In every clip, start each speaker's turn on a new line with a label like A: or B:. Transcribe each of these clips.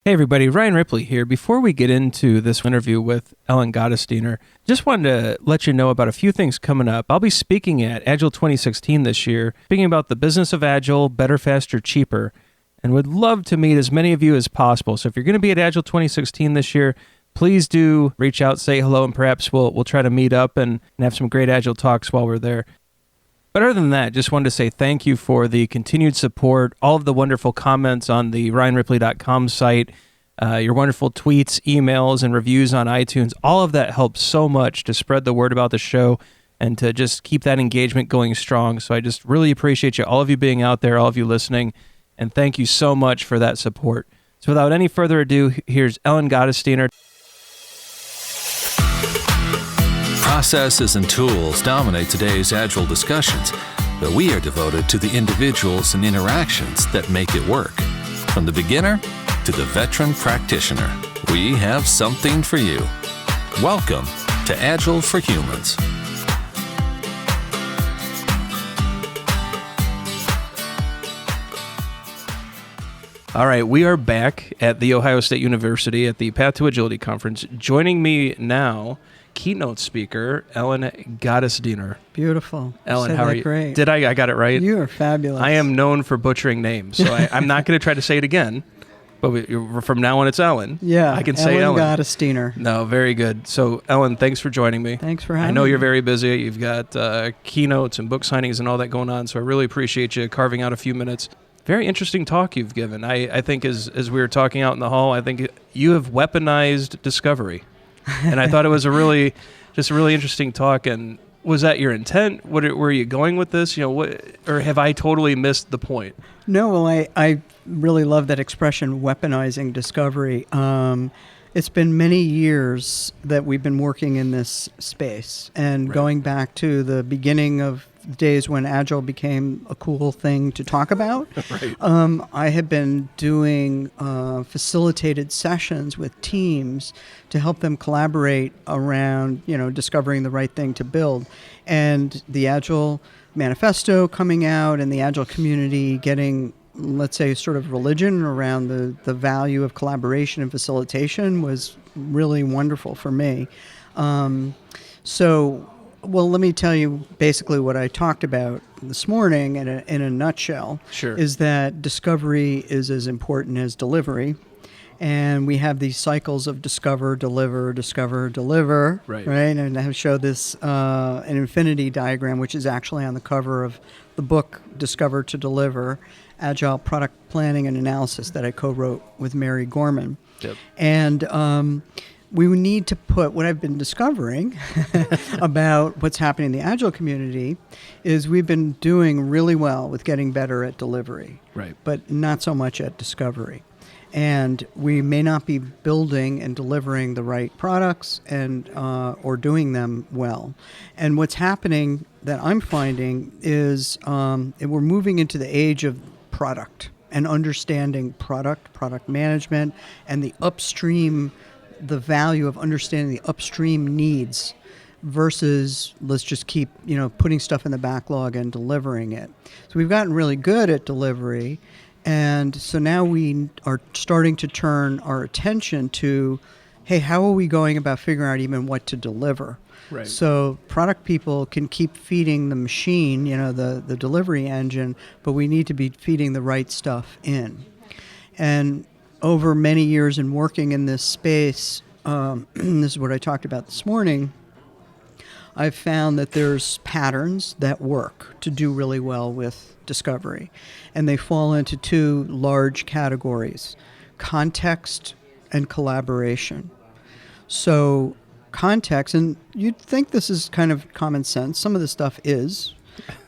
A: Hey everybody, Ryan Ripley here. Before we get into this interview with Ellen Gottesdiener, just wanted to let you know about a few things coming up. I'll be speaking at Agile 2016 this year, speaking about the business of Agile, better, faster, cheaper, and would love to meet as many of you as possible. So if you're going to be at Agile 2016 this year, please do reach out, say hello, and perhaps we'll try to meet up and have some great Agile talks while we're there. But other than that, just wanted to say thank you for the continued support, all of the wonderful comments on the ryanripley.com site, your wonderful tweets, emails, and reviews on iTunes. All of that helps so much to spread the word about the show and to just keep that engagement going strong. So I just really appreciate you, all of you being out there, all of you listening, and thank you so much for that support. So without any further ado, here's Ellen Gottesdiener.
B: Processes and tools dominate today's Agile discussions, but we are devoted to the individuals and interactions that make it work. From the beginner to the veteran practitioner, we have something for you. Welcome to Agile for Humans.
A: All right, we are back at The Ohio State University at the Path to Agility Conference. Joining me now, keynote speaker, Ellen Gottesdiener.
C: Beautiful.
A: Ellen, how are you?
C: Great.
A: Did I got it right?
C: You are fabulous.
A: I am known for butchering names, so I'm not going to try to say it again. But from now on, it's Ellen.
C: Yeah,
A: I can say Ellen.
C: Gottesdiener.
A: No, very good. So, Ellen, thanks for joining me.
C: Thanks for having me.
A: I know you're very busy. You've got keynotes and book signings and all that going on, so I really appreciate you carving out a few minutes. Very interesting talk you've given. I think as we were talking out in the hall, I think you have weaponized discovery. And I thought it was a really interesting talk. And was that your intent? Were you going with this? Or have I totally missed the point?
C: No, well, I really love that expression, weaponizing discovery. It's been many years that we've been working in this space, and right. Going back to the beginning of days when Agile became a cool thing to talk about. Right. I have been doing facilitated sessions with teams to help them collaborate around, discovering the right thing to build. And the Agile manifesto coming out and the Agile community getting, let's say, sort of religion around the value of collaboration and facilitation was really wonderful for me. Well, let me tell you basically what I talked about this morning in a nutshell. Sure. Is that discovery is as important as delivery. And we have these cycles of discover, deliver, right? And I have showed this an infinity diagram, which is actually on the cover of the book Discover to Deliver, Agile Product Planning and Analysis that I co-wrote with Mary Gorman. Yep. And we need to put what I've been discovering about what's happening in the Agile community is we've been doing really well with getting better at delivery, right? But not so much at discovery. And we may not be building and delivering the right products and or doing them well. And what's happening that I'm finding is we're moving into the age of product and understanding product management, and the value of understanding the upstream needs versus let's just keep, putting stuff in the backlog and delivering it. So we've gotten really good at delivery. And so now we are starting to turn our attention to, hey, how are we going about figuring out even what to deliver? Right. So product people can keep feeding the machine, the delivery engine, but we need to be feeding the right stuff in. And over many years in working in this space, this is what I talked about this morning, I've found that there's patterns that work to do really well with discovery. And they fall into two large categories, context and collaboration. So context, and you'd think this is kind of common sense. Some of the stuff is.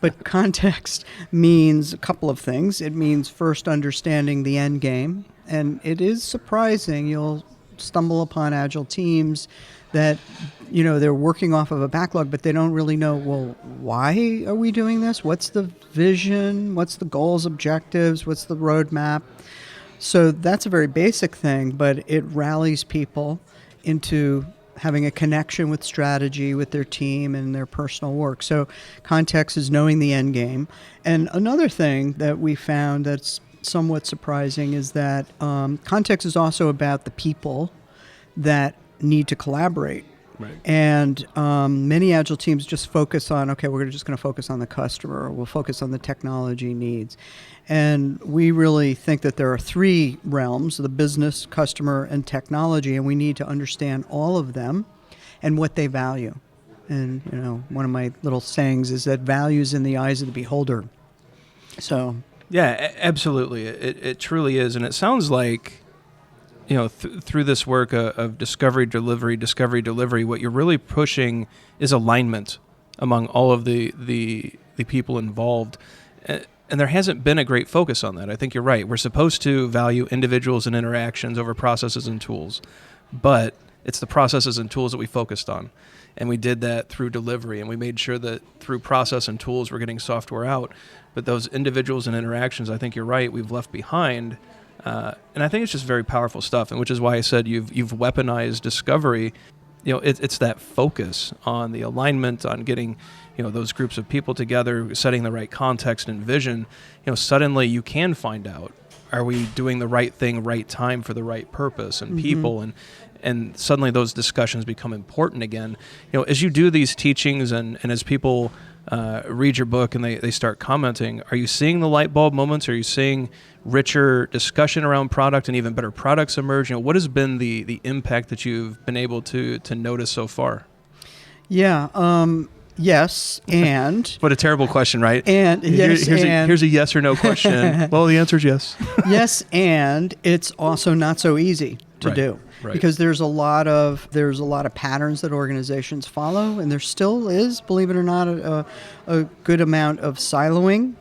C: But context means a couple of things. It means first understanding the end game. And it is surprising. You'll stumble upon Agile teams that, they're working off of a backlog, but they don't really know, well, why are we doing this? What's the vision? What's the goals, objectives? What's the roadmap? So that's a very basic thing, but it rallies people into having a connection with strategy, with their team and their personal work. So context is knowing the end game. And another thing that we found that's somewhat surprising is that context is also about the people that need to collaborate.
A: Right.
C: And many Agile teams just focus on, okay, we're just going to focus on the customer, or we'll focus on the technology needs. And we really think that there are three realms, the business, customer, and technology, and we need to understand all of them and what they value. And, one of my little sayings is that value is in the eyes of the beholder. So...
A: Yeah, absolutely. It truly is. And it sounds like, through this work of discovery, delivery, what you're really pushing is alignment among all of the people involved. And there hasn't been a great focus on that. I think you're right. We're supposed to value individuals and interactions over processes and tools. But it's the processes and tools that we focused on. And we did that through delivery. And we made sure that through process and tools, we're getting software out. But those individuals and interactions, I think you're right, we've left behind. And I think it's just very powerful stuff, and which is why I said you've weaponized discovery. It's that focus on the alignment, on getting those groups of people together, setting the right context and vision. Suddenly you can find out, are we doing the right thing, right time for the right purpose and people, and suddenly those discussions become important again. As you do these teachings and as people read your book and they start commenting, are you seeing the light bulb moments? Are you seeing richer discussion around product and even better products emerge? What has been the impact that you've been able to notice so far?
C: Yeah. Yes, and...
A: What a terrible question, right?
C: And yes,
A: here's a yes or no question. Well, the answer is yes.
C: Yes, and it's also not so easy to do.
A: Right.
C: Because there's a lot of patterns that organizations follow, and there still is, believe it or not, a good amount of siloing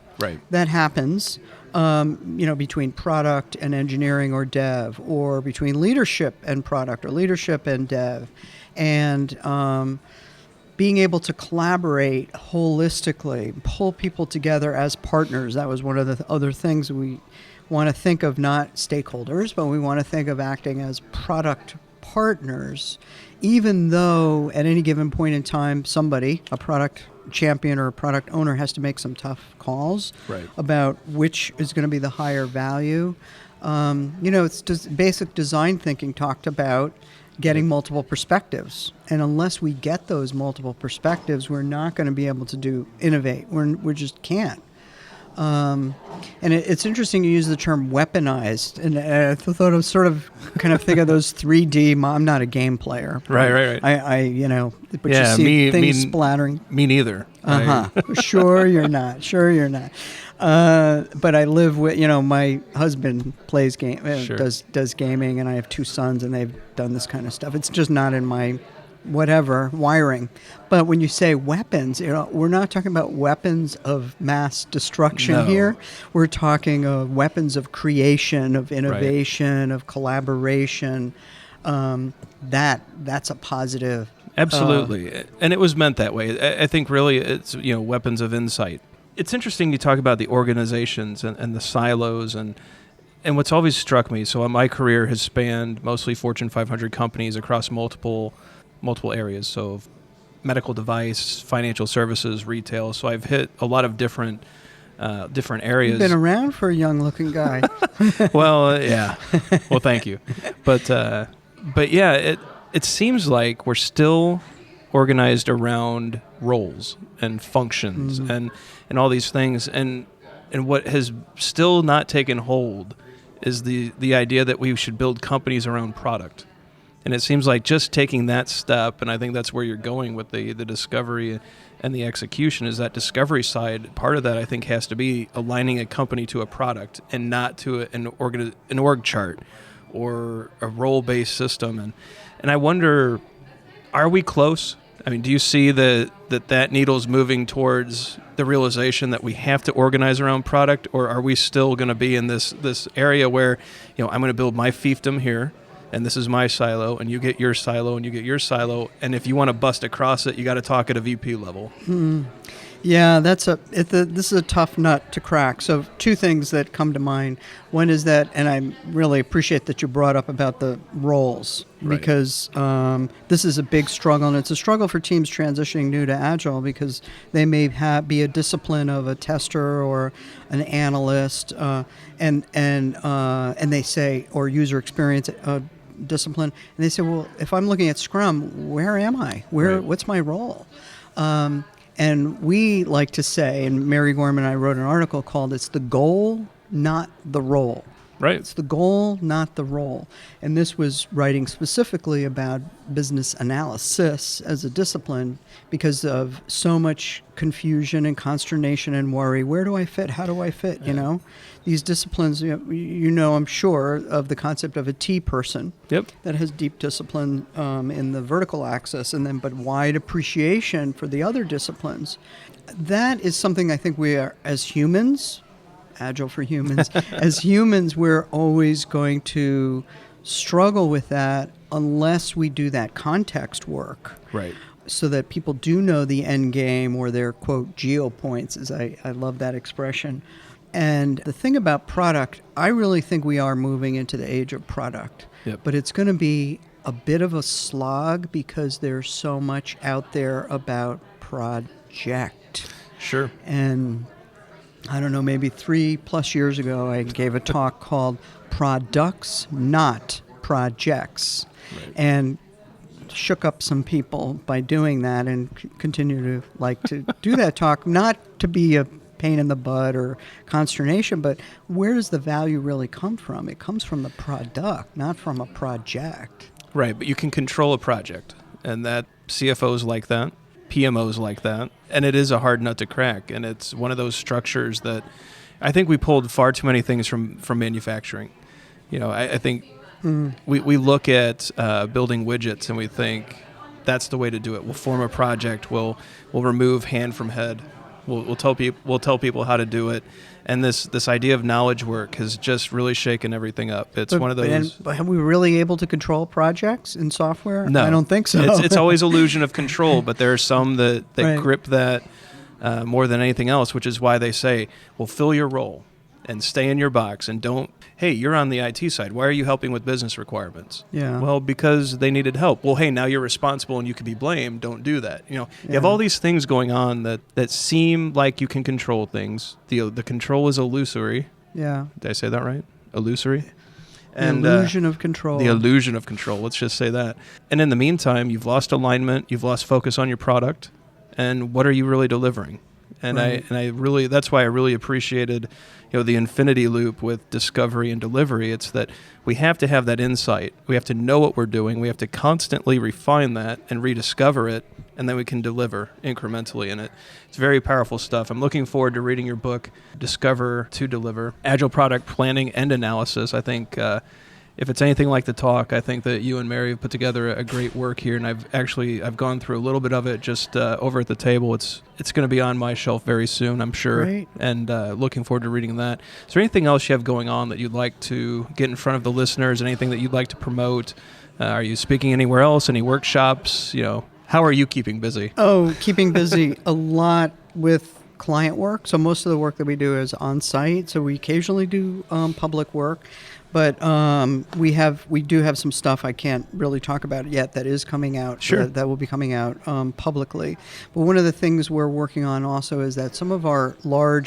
C: that happens, between product and engineering or dev, or between leadership and product, or leadership and dev, and being able to collaborate holistically, pull people together as partners. That was one of the other things we want to think of, not stakeholders, but we want to think of acting as product partners, even though at any given point in time, somebody, a product champion or a product owner, has to make some tough calls about which is going to be the higher value. It's just basic design thinking talked about getting multiple perspectives. And unless we get those multiple perspectives, we're not going to be able to innovate. We just can't. And it's interesting you use the term weaponized, and I thought I was kind of think of those 3D. I'm not a game player.
A: Right.
C: But you see things splattering.
A: Me neither.
C: Sure you're not. But I live with, my husband plays does gaming, and I have two sons, and they've done this kind of stuff. It's just not in my wiring. But when you say weapons, we're not talking about weapons of mass destruction here. We're talking weapons of creation, of innovation, of collaboration. That's a positive.
A: Absolutely. And it was meant that way. I think really it's, weapons of insight. It's interesting you talk about the organizations and the silos and what's always struck me. So my career has spanned mostly Fortune 500 companies across multiple areas. So medical device, financial services, retail. So I've hit a lot of different areas.
C: You've been around for a young-looking guy.
A: Well, yeah. Well, thank you. But yeah, it seems like we're still organized around roles and functions and all these things. And what has still not taken hold is the idea that we should build companies around product. And it seems like just taking that step, and I think that's where you're going with the discovery and the execution, is that discovery side. Part of that, I think, has to be aligning a company to a product and not to an org chart or a role-based system. And I wonder, are we close? I mean, do you see that needle's moving towards the realization that we have to organize around product, or are we still going to be in this area where, I'm going to build my fiefdom here, and this is my silo, and you get your silo, and you get your silo, and if you want to bust across it, you got to talk at a VP level?
C: Yeah, this is a tough nut to crack. So two things that come to mind. One is that, and I really appreciate that you brought up about the roles,
A: Right.
C: because this is a big struggle, and it's a struggle for teams transitioning new to Agile, because they may be a discipline of a tester or an analyst, and they say, or user experience discipline, and they say, well, if I'm looking at Scrum, where am I? What's my role? And we like to say, and Mary Gorman and I wrote an article called "It's the goal, not the role."
A: Right.
C: It's the goal, not the role. And this was writing specifically about business analysis as a discipline because of so much confusion and consternation and worry. Where do I fit? How do I fit?
A: Yeah.
C: These disciplines, I'm sure of the concept of a T person.
A: Yep.
C: That has deep discipline in the vertical axis, but wide appreciation for the other disciplines. That is something I think we are, as humans, Agile for humans, as humans, we're always going to struggle with that unless we do that context work.
A: Right.
C: So that people do know the end game, or their, quote, geo points, as I love that expression. And the thing about product, I really think we are moving into the age of product.
A: Yep.
C: But it's going to be a bit of a slog because there's so much out there about project.
A: Sure.
C: And I don't know, maybe 3+ years ago, I gave a talk called Products, Not Projects.
A: Right.
C: And shook up some people by doing that, and continue to like to do that talk, not to be a pain in the butt or consternation, but where does the value really come from? It comes from the product, not from a project.
A: Right, but you can control a project, and that CFOs like that, PMOs like that, and it is a hard nut to crack, and it's one of those structures that I think we pulled far too many things from manufacturing. I think we look at building widgets and we think that's the way to do it. We'll form a project, we'll remove hand from head, we'll tell people how to do it, and this idea of knowledge work has just really shaken everything up. It's one of those.
C: But have we really able to control projects in software?
A: No,
C: I don't think so.
A: It's always illusion of control, but there are some that
C: Right.
A: grip that more than anything else, which is why they say, well, fill your role and stay in your box, and don't, hey, you're on the IT side. Why are you helping with business requirements?
C: Yeah.
A: Well, because they needed help. Well, hey, now you're responsible and you can be blamed. Don't do that. You have all these things going on that seem like you can control things. The control is illusory.
C: Yeah.
A: Did I say that right? Illusory?
C: The illusion of control.
A: The illusion of control. Let's just say that. And in the meantime, you've lost alignment. You've lost focus on your product. And what are you really delivering? And
C: Right.
A: I really, that's why I really appreciated, the infinity loop with discovery and delivery. It's that we have to have that insight. We have to know what we're doing. We have to constantly refine that and rediscover it, and then we can deliver incrementally. And it's very powerful stuff. I'm looking forward to reading your book, Discover to Deliver, Agile Product Planning and Analysis. I think if it's anything like the talk, I think that you and Mary have put together a great work here, and I've gone through a little bit of it just over at the table. It's going to be on my shelf very soon, I'm sure,
C: Great.
A: and looking forward to reading that. Is there anything else you have going on that you'd like to get in front of the listeners? Anything that you'd like to promote? Are you speaking anywhere else? Any workshops? How are you keeping busy?
C: Oh, keeping busy a lot with client work. So most of the work that we do is on site. So we occasionally do public work. But we do have some stuff I can't really talk about yet that is coming out.
A: Sure.
C: That will be coming out publicly. But one of the things we're working on also is that some of our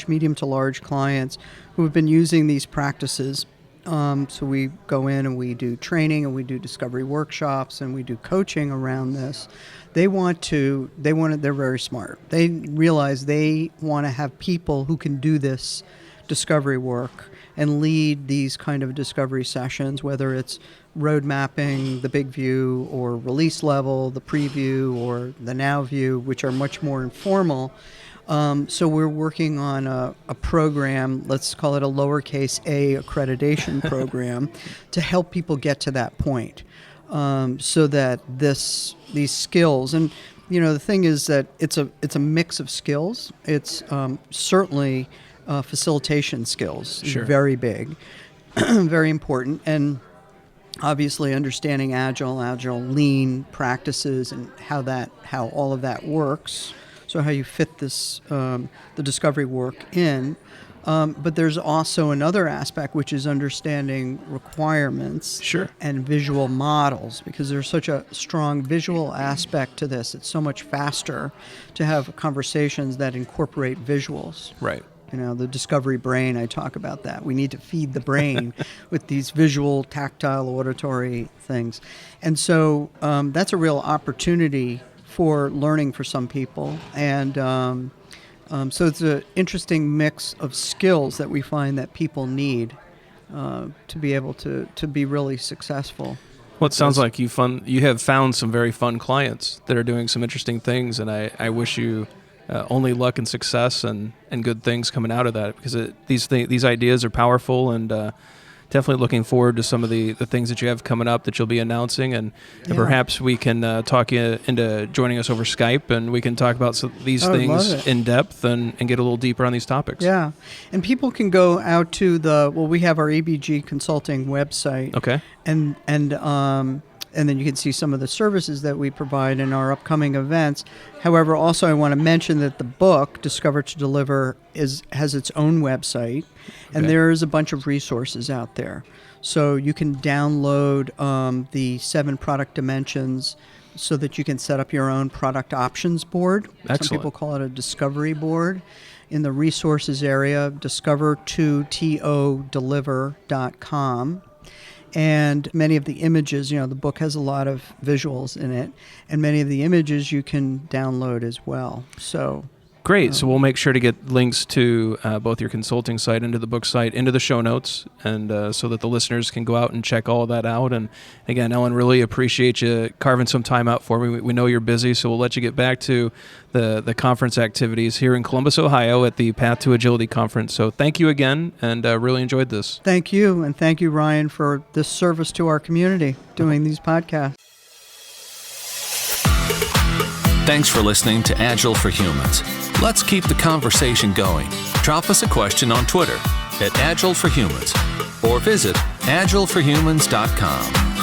C: medium to large clients who have been using these practices, so we go in and we do training and we do discovery workshops and we do coaching around this. They're very smart. They realize they want to have people who can do this discovery work and lead these kind of discovery sessions, whether it's road mapping, the big view, or release level, the preview, or the now view, which are much more informal. So we're working on a program, let's call it a lowercase a accreditation program, to help people get to that point, so that these skills, and the thing is that it's a mix of skills. It's certainly facilitation skills,
A: Sure.
C: Very big, very important, and obviously understanding agile lean practices and how all of that works, So how you fit this, the discovery work in. But there's also another aspect, which is understanding requirements and visual models, because there's such a strong visual aspect to this. It's so much faster to have conversations that incorporate visuals.
A: Right.
C: The discovery brain, I talk about that. We need to feed the brain with these visual, tactile, auditory things. And so that's a real opportunity for learning for some people. And so it's an interesting mix of skills that we find that people need to be able to be really successful.
A: Well, it sounds like you have found some very fun clients that are doing some interesting things, and I wish you only luck and success and good things coming out of that, because these ideas are powerful, and definitely looking forward to some of the things that you have coming up that you'll be announcing, and perhaps we can talk you into joining us over Skype, and we can talk about these things in depth and get a little deeper on these topics.
C: Yeah, and people can go out to we have our EBG Consulting website.
A: Okay.
C: And then you can see some of the services that we provide in our upcoming events. However, also I want to mention that the book, Discover to Deliver, has its own website, and there is a bunch of resources out there. So you can download the 7 product dimensions so that you can set up your own product options board.
A: Excellent.
C: Some people call it a discovery board. In the resources area, discover2todeliver.com. And many of the images, the book has a lot of visuals in it, and many of the images you can download as well. So
A: great. So we'll make sure to get links to both your consulting site and to the book site into the show notes, and so that the listeners can go out and check all of that out. And again, Ellen, really appreciate you carving some time out for me. We know you're busy, so we'll let you get back to the conference activities here in Columbus, Ohio at the Path to Agility Conference. So thank you again, and really enjoyed this.
C: Thank you, and thank you, Ryan, for this service to our community, doing these podcasts.
B: Thanks for listening to Agile for Humans. Let's keep the conversation going. Drop us a question on Twitter @AgileForHumans or visit agileforhumans.com.